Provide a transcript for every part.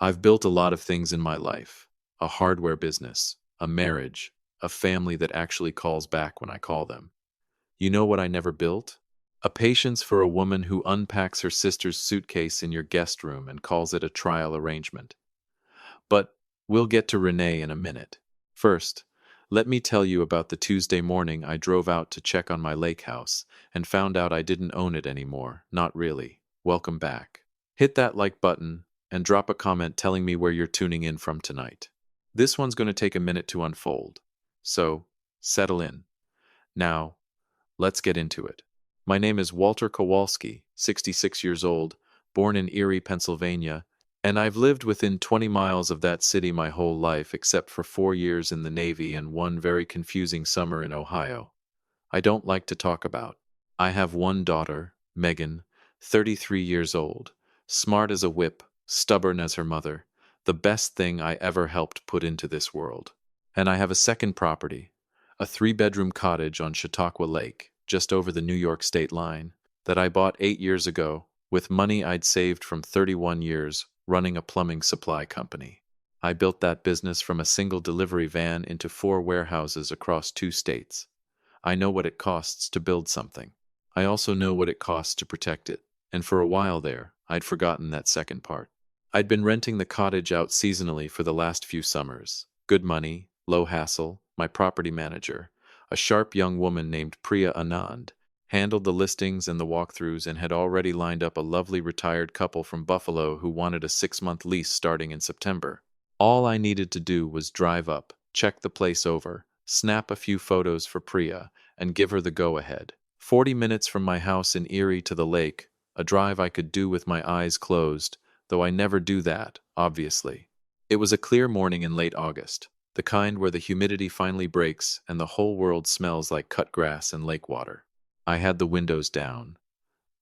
I've built a lot of things in my life: a hardware business, a marriage, a family that actually calls back when I call them. You know what I never built? A patience for a woman who unpacks her sister's suitcase in your guest room and calls it a trial arrangement. But we'll get to Renee in a minute. First, let me tell you about the Tuesday morning I drove out to check on my lake house and found out I didn't own it anymore. Not really. Welcome back. Hit that like button and drop a comment telling me where you're tuning in from tonight. This one's going to take a minute to unfold. So, settle in. Now, let's get into it. My name is Walter Kowalski, 66 years old, born in Erie, Pennsylvania, and I've lived within 20 miles of that city my whole life except for 4 years in the Navy and one very confusing summer in Ohio. I don't like to talk about. I have one daughter, Megan, 33 years old, smart as a whip, stubborn as her mother, the best thing I ever helped put into this world. And I have a second property, a 3-bedroom cottage on Chautauqua Lake, just over the New York state line, that I bought 8 years ago with money I'd saved from 31 years running a plumbing supply company. I built that business from a single delivery van into 4 warehouses across 2 states. I know what it costs to build something. I also know what it costs to protect it, and for a while there, I'd forgotten that second part. I'd been renting the cottage out seasonally for the last few summers. Good money, low hassle. My property manager, a sharp young woman named Priya Anand, handled the listings and the walkthroughs and had already lined up a lovely retired couple from Buffalo who wanted a 6-month lease starting in September. All I needed to do was drive up, check the place over, snap a few photos for Priya, and give her the go-ahead. 40 minutes from my house in Erie to the lake, a drive I could do with my eyes closed, though I never do that, obviously. It was a clear morning in late August, the kind where the humidity finally breaks and the whole world smells like cut grass and lake water. I had the windows down.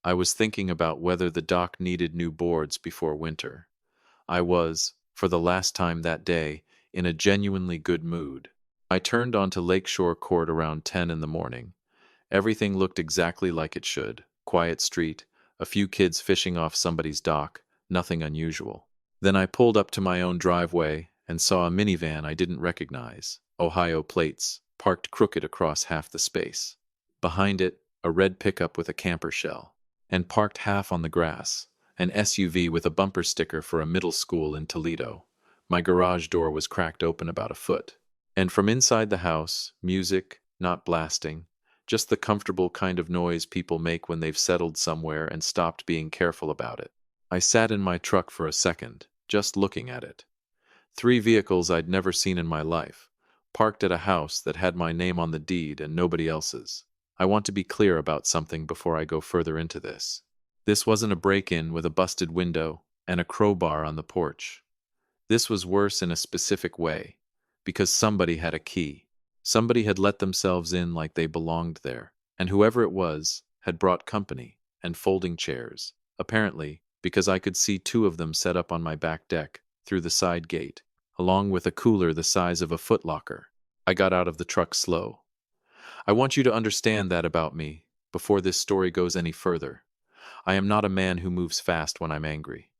I was thinking about whether the dock needed new boards before winter. I was, for the last time that day, in a genuinely good mood. I turned onto Lakeshore Court around 10 in the morning. Everything looked exactly like it should. Quiet street, a few kids fishing off somebody's dock, nothing unusual. Then I pulled up to my own driveway and saw a minivan I didn't recognize, Ohio plates, parked crooked across half the space. Behind it, a red pickup with a camper shell, and parked half on the grass, an SUV with a bumper sticker for a middle school in Toledo. My garage door was cracked open about a foot. And from inside the house, music, not blasting, just the comfortable kind of noise people make when they've settled somewhere and stopped being careful about it. I sat in my truck for a second, just looking at it. 3 vehicles I'd never seen in my life, parked at a house that had my name on the deed and nobody else's. I want to be clear about something before I go further into this. This wasn't a break-in with a busted window and a crowbar on the porch. This was worse in a specific way, because somebody had a key. Somebody had let themselves in like they belonged there, and whoever it was had brought company and folding chairs, apparently because I could see 2 of them set up on my back deck through the side gate, along with a cooler the size of a footlocker. I got out of the truck slow. I want you to understand that about me before this story goes any further. I am not a man who moves fast when I'm angry.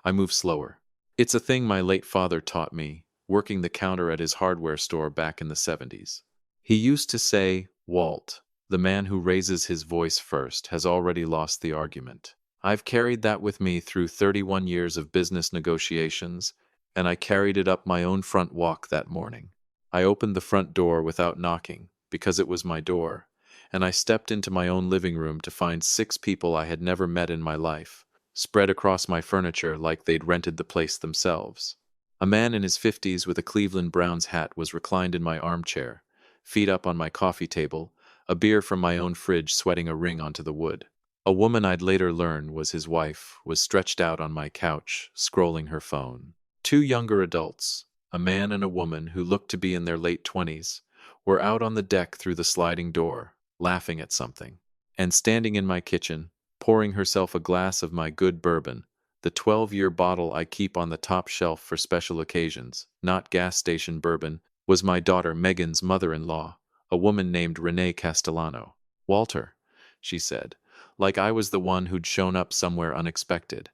I move slower. It's a thing my late father taught me, working the counter at his hardware store back in the 70s. He used to say, "Walt, the man who raises his voice first has already lost the argument." I've carried that with me through 31 years of business negotiations, and I carried it up my own front walk that morning. I opened the front door without knocking, because it was my door, and I stepped into my own living room to find 6 people I had never met in my life, spread across my furniture like they'd rented the place themselves. A man in his 50s with a Cleveland Browns hat was reclined in my armchair, feet up on my coffee table, a beer from my own fridge sweating a ring onto the wood. A woman I'd later learn was his wife was stretched out on my couch, scrolling her phone. 2 younger adults, a man and a woman who looked to be in their late 20s, were out on the deck through the sliding door, laughing at something. And standing in my kitchen, pouring herself a glass of my good bourbon, the 12-year bottle I keep on the top shelf for special occasions, not gas station bourbon, was my daughter Megan's mother-in-law, a woman named Renee Castellano. "Walter," she said, like I was the one who'd shown up somewhere unexpected.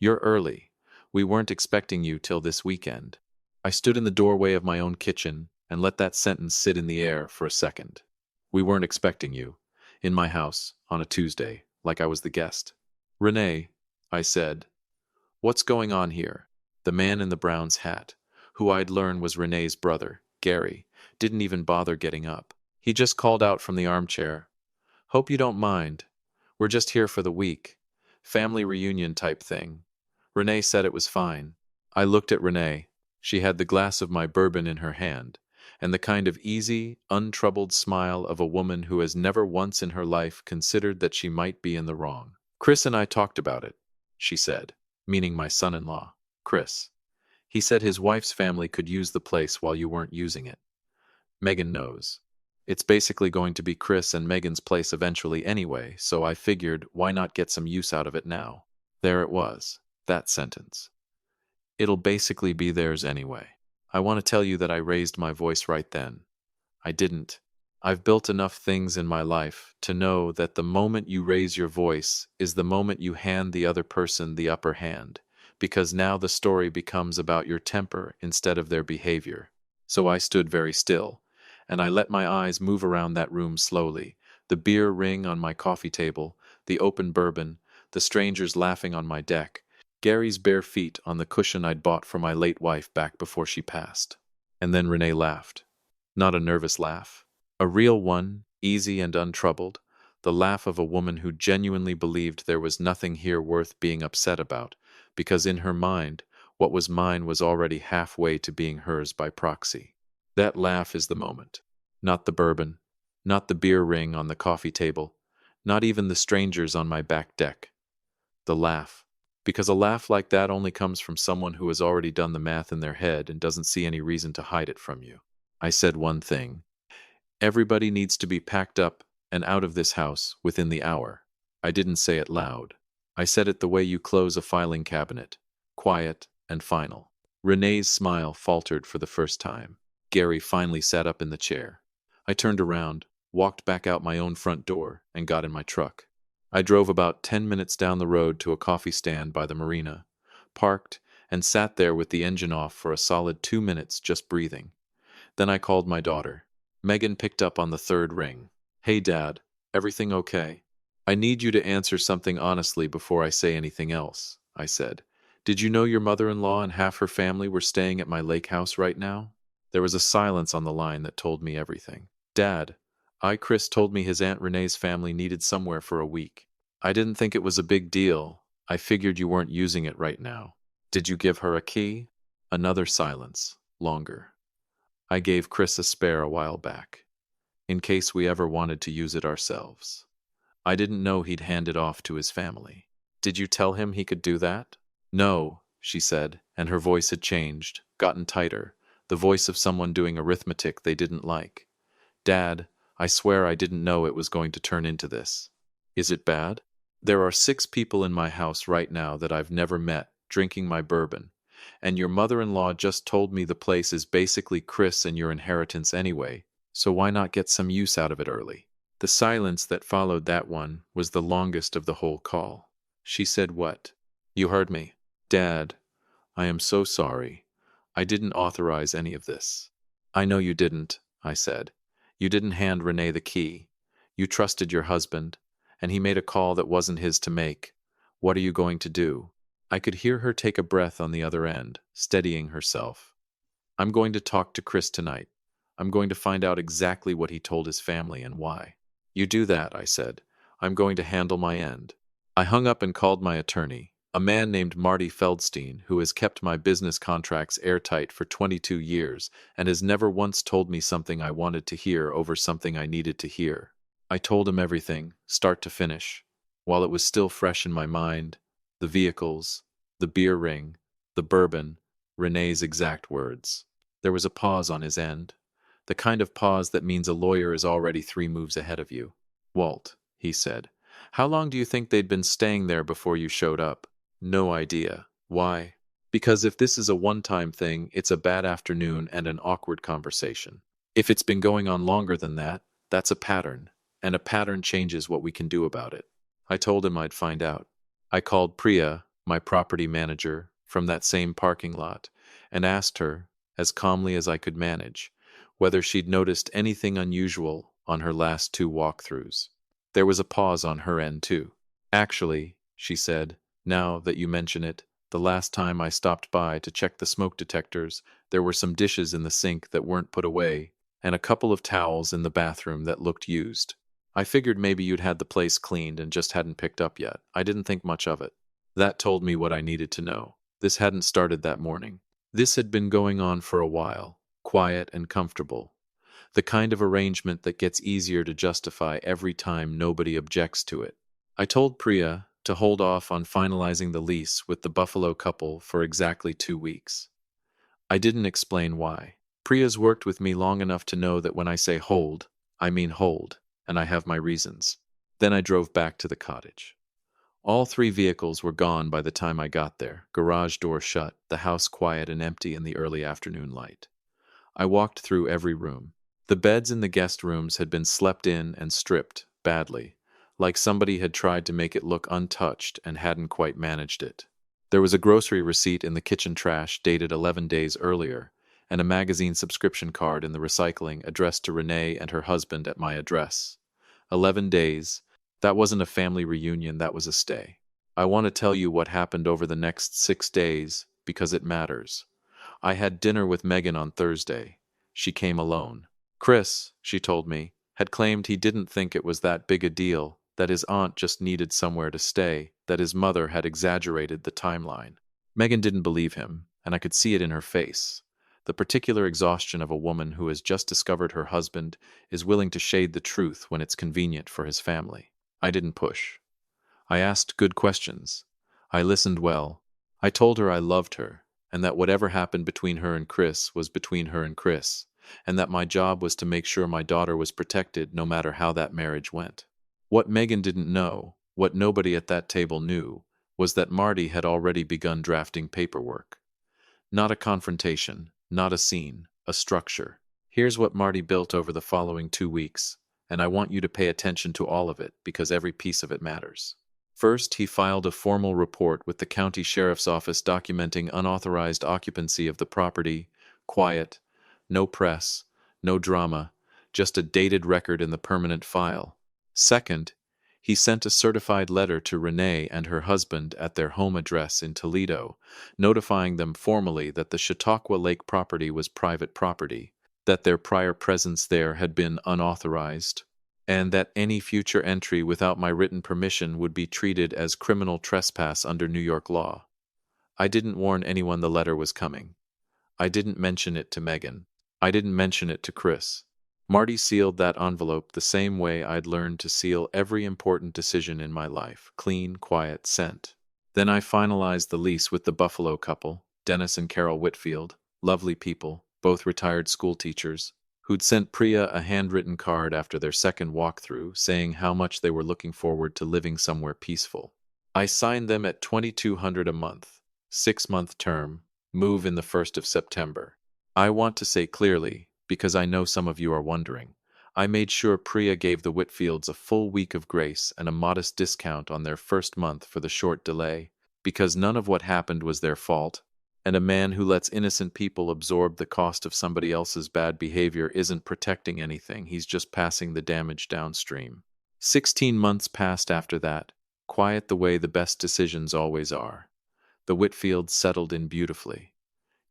"You're early. We weren't expecting you till this weekend. I stood in the doorway of my own kitchen and let that sentence sit in the air for a second. We weren't expecting you. In my house, on a Tuesday, like I was the guest. Renee, I said, what's going on here? The man in the brown's hat, who I'd learned was Renee's brother, Gary, didn't even bother getting up. He just called out from the armchair, hope you don't mind. We're just here for the week. Family reunion type thing. Renee said it was fine. I looked at Renee. She had the glass of my bourbon in her hand, and the kind of easy, untroubled smile of a woman who has never once in her life considered that she might be in the wrong. Chris and I talked about it, she said, meaning my son-in-law, Chris. He said his wife's family could use the place while you weren't using it. Megan knows. It's basically going to be Chris and Megan's place eventually anyway, so I figured, why not get some use out of it now? There it was, that sentence. It'll basically be theirs anyway. I want to tell you that I raised my voice right then. I didn't. I've built enough things in my life to know that the moment you raise your voice is the moment you hand the other person the upper hand, because now the story becomes about your temper instead of their behavior. So I stood very still, and I let my eyes move around that room slowly, the beer ring on my coffee table, the open bourbon, the strangers laughing on my deck, Gary's bare feet on the cushion I'd bought for my late wife back before she passed. And then Renee laughed. Not a nervous laugh. A real one, easy and untroubled, the laugh of a woman who genuinely believed there was nothing here worth being upset about, because in her mind, what was mine was already halfway to being hers by proxy. That laugh is the moment. Not the bourbon, not the beer ring on the coffee table, not even the strangers on my back deck. The laugh. Because a laugh like that only comes from someone who has already done the math in their head and doesn't see any reason to hide it from you. I said one thing. Everybody needs to be packed up and out of this house within the hour. I didn't say it loud. I said it the way you close a filing cabinet. Quiet and final. Renee's smile faltered for the first time. Gary finally sat up in the chair. I turned around, walked back out my own front door, and got in my truck. I drove about 10 minutes down the road to a coffee stand by the marina, parked, and sat there with the engine off for a solid 2 minutes just breathing. Then I called my daughter. Megan picked up on the third ring. Hey, Dad, everything okay? I need you to answer something honestly before I say anything else, I said. Did you know your mother-in-law and half her family were staying at my lake house right now? There was a silence on the line that told me everything. Dad, Chris told me his Aunt Renee's family needed somewhere for a week. I didn't think it was a big deal. I figured you weren't using it right now. Did you give her a key? Another silence, longer. I gave Chris a spare a while back, in case we ever wanted to use it ourselves. I didn't know he'd hand it off to his family. Did you tell him he could do that? No, she said, and her voice had changed, gotten tighter, the voice of someone doing arithmetic they didn't like. Dad, I swear I didn't know it was going to turn into this. Is it bad? There are 6 people in my house right now that I've never met, drinking my bourbon, and your mother-in-law just told me the place is basically Chris and your inheritance anyway, so why not get some use out of it early? The silence that followed that one was the longest of the whole call. She said, what? You heard me. Dad, I am so sorry. I didn't authorize any of this. I know you didn't, I said. You didn't hand Renee the key. You trusted your husband, and he made a call that wasn't his to make. What are you going to do? I could hear her take a breath on the other end, steadying herself. I'm going to talk to Chris tonight. I'm going to find out exactly what he told his family and why. You do that, I said. I'm going to handle my end. I hung up and called my attorney, a man named Marty Feldstein, who has kept my business contracts airtight for 22 years and has never once told me something I wanted to hear over something I needed to hear. I told him everything, start to finish. While it was still fresh in my mind, the vehicles, the beer ring, the bourbon, Renee's exact words. There was a pause on his end, the kind of pause that means a lawyer is already 3 moves ahead of you. Walt, he said, how long do you think they'd been staying there before you showed up? No idea. Why? Because if this is a one-time thing, it's a bad afternoon and an awkward conversation. If it's been going on longer than that, that's a pattern, and a pattern changes what we can do about it. I told him I'd find out. I called Priya, my property manager, from that same parking lot and asked her, as calmly as I could manage, whether she'd noticed anything unusual on her last two walkthroughs. There was a pause on her end, too. Actually, she said, now that you mention it, the last time I stopped by to check the smoke detectors, there were some dishes in the sink that weren't put away, and a couple of towels in the bathroom that looked used. I figured maybe you'd had the place cleaned and just hadn't picked up yet. I didn't think much of it. That told me what I needed to know. This hadn't started that morning. This had been going on for a while, quiet and comfortable. The kind of arrangement that gets easier to justify every time nobody objects to it. I told Priya to hold off on finalizing the lease with the Buffalo couple for exactly 2 weeks. I didn't explain why. Priya's worked with me long enough to know that when I say hold, I mean hold, and I have my reasons. Then I drove back to the cottage. All 3 vehicles were gone by the time I got there, garage door shut, the house quiet and empty in the early afternoon light. I walked through every room. The beds in the guest rooms had been slept in and stripped, badly, like somebody had tried to make it look untouched and hadn't quite managed it. There was a grocery receipt in the kitchen trash dated 11 days earlier, and a magazine subscription card in the recycling addressed to Renee and her husband at my address. 11 days. That wasn't a family reunion, that was a stay. I want to tell you what happened over the next 6 days, because it matters. I had dinner with Megan on Thursday. She came alone. Chris, she told me, had claimed he didn't think it was that big a deal, that his aunt just needed somewhere to stay, that his mother had exaggerated the timeline. Megan didn't believe him, and I could see it in her face. The particular exhaustion of a woman who has just discovered her husband is willing to shade the truth when it's convenient for his family. I didn't push. I asked good questions. I listened well. I told her I loved her, and that whatever happened between her and Chris was between her and Chris, and that my job was to make sure my daughter was protected no matter how that marriage went. What Megan didn't know, what nobody at that table knew, was that Marty had already begun drafting paperwork. Not a confrontation, not a scene, a structure. Here's what Marty built over the following 2 weeks, and I want you to pay attention to all of it because every piece of it matters. First, he filed a formal report with the county sheriff's office documenting unauthorized occupancy of the property, quiet, no press, no drama, just a dated record in the permanent file. Second, he sent a certified letter to Renee and her husband at their home address in Toledo, notifying them formally that the Chautauqua Lake property was private property, that their prior presence there had been unauthorized, and that any future entry without my written permission would be treated as criminal trespass under New York law. I didn't warn anyone the letter was coming. I didn't mention it to Megan. I didn't mention it to Chris. Marty sealed that envelope the same way I'd learned to seal every important decision in my life, clean, quiet, sent. Then I finalized the lease with the Buffalo couple, Dennis and Carol Whitfield, lovely people, both retired school teachers, who'd sent Priya a handwritten card after their second walkthrough saying how much they were looking forward to living somewhere peaceful. I signed them at $2,200 a month, 6-month term, move in the 1st of September. I want to say clearly, because I know some of you are wondering, I made sure Priya gave the Whitfields a full week of grace and a modest discount on their first month for the short delay, because none of what happened was their fault, and a man who lets innocent people absorb the cost of somebody else's bad behavior isn't protecting anything, he's just passing the damage downstream. 16 months passed after that, quiet the way the best decisions always are. The Whitfields settled in beautifully.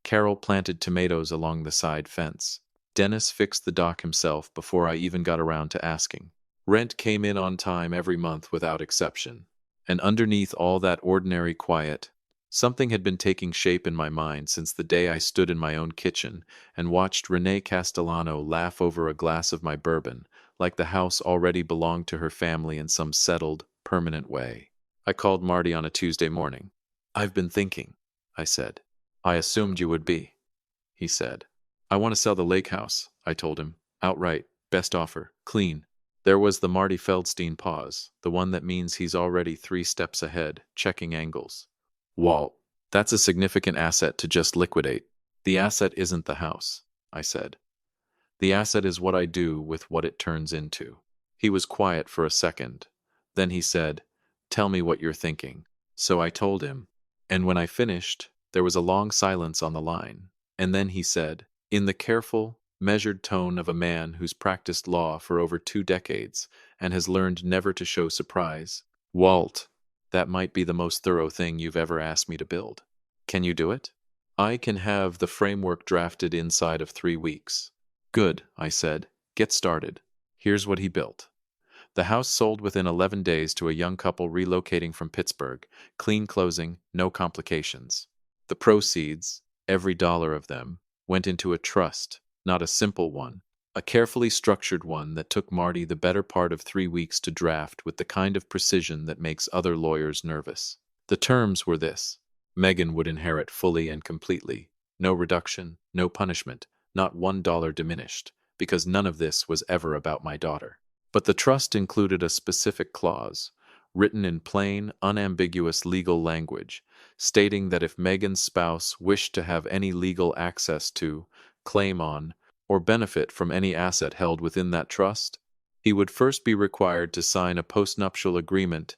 Carol planted tomatoes along the side fence. Dennis fixed the dock himself before I even got around to asking. Rent came in on time every month without exception. And underneath all that ordinary quiet, something had been taking shape in my mind since the day I stood in my own kitchen and watched Renee Castellano laugh over a glass of my bourbon, like the house already belonged to her family in some settled, permanent way. I called Marty on a Tuesday morning. "I've been thinking," I said. "I assumed you would be," he said. "I want to sell the lake house," I told him. "Outright, best offer, clean." There was the Marty Feldstein pause, the one that means he's already 3 steps ahead, checking angles. "Walt, that's a significant asset to just liquidate." "The asset isn't the house," I said. "The asset is what I do with what it turns into." He was quiet for a second. Then he said, "Tell me what you're thinking." So I told him. And when I finished, There was a long silence on the line, and then he said, in the careful, measured tone of a man who's practiced law for over 2 decades and has learned never to show surprise, "Walt, that might be the most thorough thing you've ever asked me to build. Can you do it?" "I can have the framework drafted inside of 3 weeks." "Good," I said. "Get started." Here's what he built. The house sold within 11 days to a young couple relocating from Pittsburgh. Clean closing, no complications. The proceeds, every dollar of them, went into a trust, not a simple one, a carefully structured one that took Marty the better part of 3 weeks to draft with the kind of precision that makes other lawyers nervous. The terms were this: Megan would inherit fully and completely. No reduction, no punishment, not $1 diminished, because none of this was ever about my daughter. But the trust included a specific clause, written in plain, unambiguous legal language, stating that if Megan's spouse wished to have any legal access to, claim on, or benefit from any asset held within that trust, he would first be required to sign a postnuptial agreement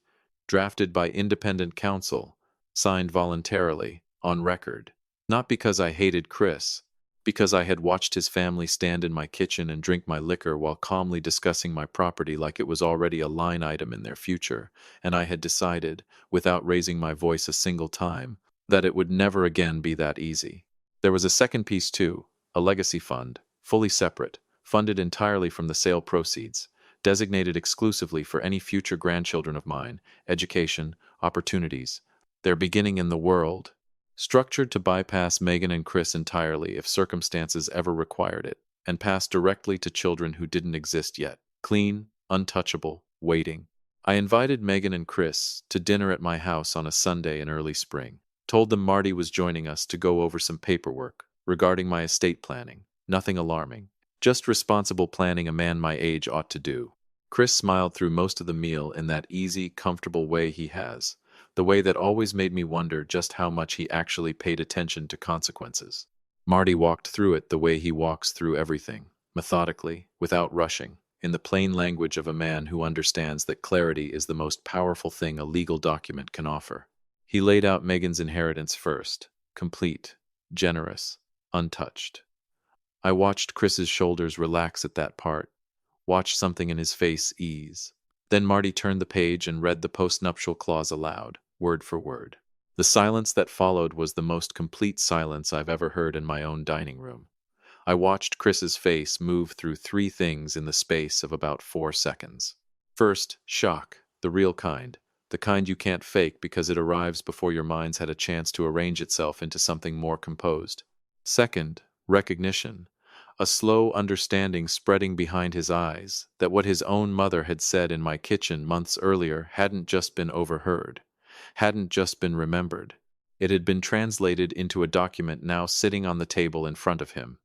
drafted by independent counsel, signed voluntarily, on record. Not because I hated Chris, because I had watched his family stand in my kitchen and drink my liquor while calmly discussing my property like it was already a line item in their future, and I had decided, without raising my voice a single time, that it would never again be that easy. There was a second piece too, a legacy fund, fully separate, funded entirely from the sale proceeds, designated exclusively for any future grandchildren of mine, education, opportunities, their beginning in the world, structured to bypass Megan and Chris entirely if circumstances ever required it, and pass directly to children who didn't exist yet. Clean, untouchable, waiting. I invited Megan and Chris to dinner at my house on a Sunday in early spring. Told them Marty was joining us to go over some paperwork regarding my estate planning. Nothing alarming. Just responsible planning a man my age ought to do. Chris smiled through most of the meal in that easy, comfortable way he has, the way that always made me wonder just how much he actually paid attention to consequences. Marty walked through it the way he walks through everything, methodically, without rushing, in the plain language of a man who understands that clarity is the most powerful thing a legal document can offer. He laid out Megan's inheritance first, complete, generous, untouched. I watched Chris's shoulders relax at that part, watched something in his face ease. Then Marty turned the page and read the postnuptial clause aloud, word for word. The silence that followed was the most complete silence I've ever heard in my own dining room. I watched Chris's face move through 3 things in the space of about 4 seconds. First, shock, the real kind, the kind you can't fake because it arrives before your mind's had a chance to arrange itself into something more composed. Second, recognition, a slow understanding spreading behind his eyes that what his own mother had said in my kitchen months earlier hadn't just been overheard, hadn't just been remembered. It had been translated into a document now sitting on the table in front of him.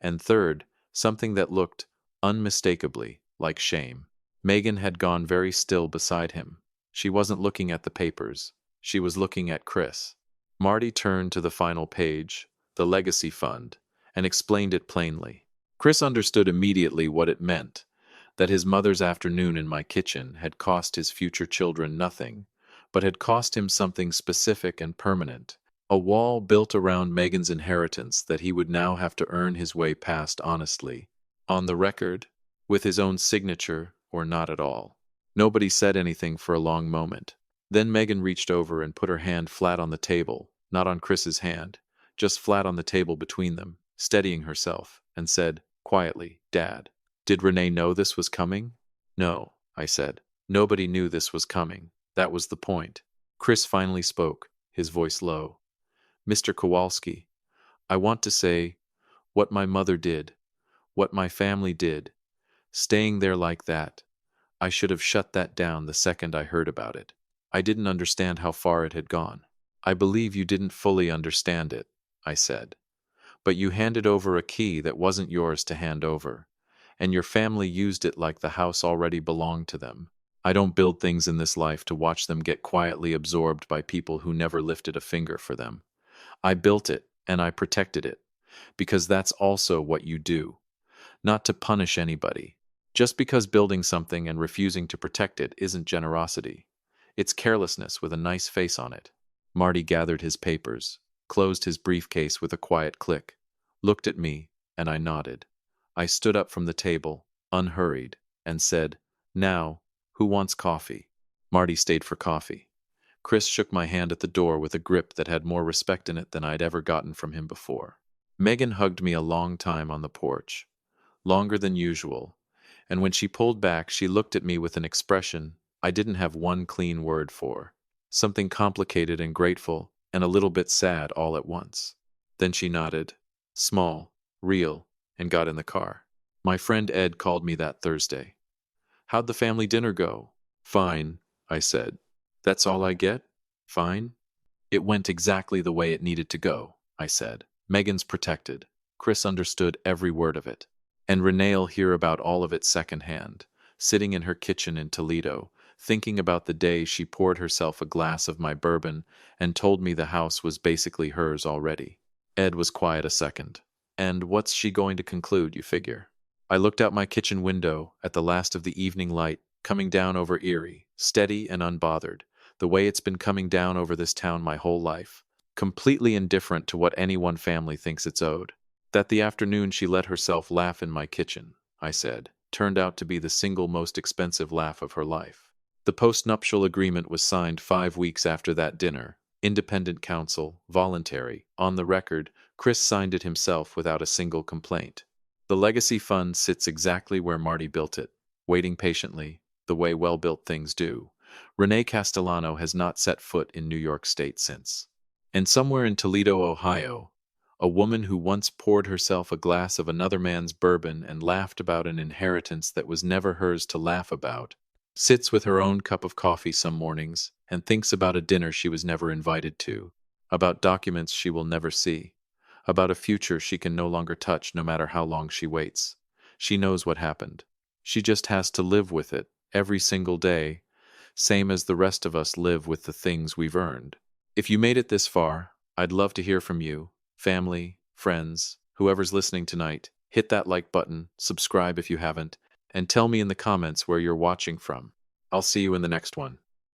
And third, something that looked unmistakably like shame. Megan had gone very still beside him. She wasn't looking at the papers. She was looking at Chris. Marty turned to the final page, the legacy fund, and explained it plainly. Chris understood immediately what it meant, that his mother's afternoon in my kitchen had cost his future children nothing, but had cost him something specific and permanent, a wall built around Megan's inheritance that he would now have to earn his way past honestly, on the record, with his own signature or not at all. Nobody said anything for a long moment. Then Megan reached over and put her hand flat on the table, not on Chris's hand, just flat on the table between them, steadying herself, and said, quietly, "Dad, did Renee know this was coming?" "No," I said. "Nobody knew this was coming. That was the point." Chris finally spoke, his voice low. "Mr. Kowalski, I want to say what my mother did, what my family did, staying there like that. I should have shut that down the second I heard about it. I didn't understand how far it had gone." "I believe you didn't fully understand it," I said. "But you handed over a key that wasn't yours to hand over, and your family used it like the house already belonged to them. I don't build things in this life to watch them get quietly absorbed by people who never lifted a finger for them. I built it, and I protected it, because that's also what you do. Not to punish anybody. Just because building something and refusing to protect it isn't generosity. It's carelessness with a nice face on it." Marty gathered his papers, closed his briefcase with a quiet click, looked at me, and I nodded. I stood up from the table, unhurried, and said, "Now, who wants coffee?" Marty stayed for coffee. Chris shook my hand at the door with a grip that had more respect in it than I'd ever gotten from him before. Megan hugged me a long time on the porch, longer than usual, and when she pulled back, she looked at me with an expression I didn't have one clean word for. Something complicated and grateful, and a little bit sad all at once. Then she nodded, small, real, and got in the car. My friend Ed called me that Thursday. "How'd the family dinner go?" "Fine," I said. "That's all I get? Fine?" "It went exactly the way it needed to go," I said. "Megan's protected." Chris understood every word of it. "And Renee'll hear about all of it secondhand, sitting in her kitchen in Toledo, thinking about the day she poured herself a glass of my bourbon and told me the house was basically hers already." Ed was quiet a second. "And what's she going to conclude, you figure?" I looked out my kitchen window at the last of the evening light coming down over Erie, steady and unbothered, the way it's been coming down over this town my whole life, completely indifferent to what any one family thinks it's owed. That the afternoon she let herself laugh in my kitchen, I said, turned out to be the single most expensive laugh of her life. The postnuptial agreement was signed 5 weeks after that dinner. Independent counsel, voluntary, on the record. Chris signed it himself without a single complaint. The legacy fund sits exactly where Marty built it, waiting patiently, the way well-built things do. Renee Castellano has not set foot in New York State since. And somewhere in Toledo, Ohio, a woman who once poured herself a glass of another man's bourbon and laughed about an inheritance that was never hers to laugh about, sits with her own cup of coffee some mornings and thinks about a dinner she was never invited to, about documents she will never see, about a future she can no longer touch no matter how long she waits. She knows what happened. She just has to live with it every single day, same as the rest of us live with the things we've earned. If you made it this far, I'd love to hear from you, family, friends, whoever's listening tonight. Hit that like button, subscribe if you haven't, and tell me in the comments where you're watching from. I'll see you in the next one.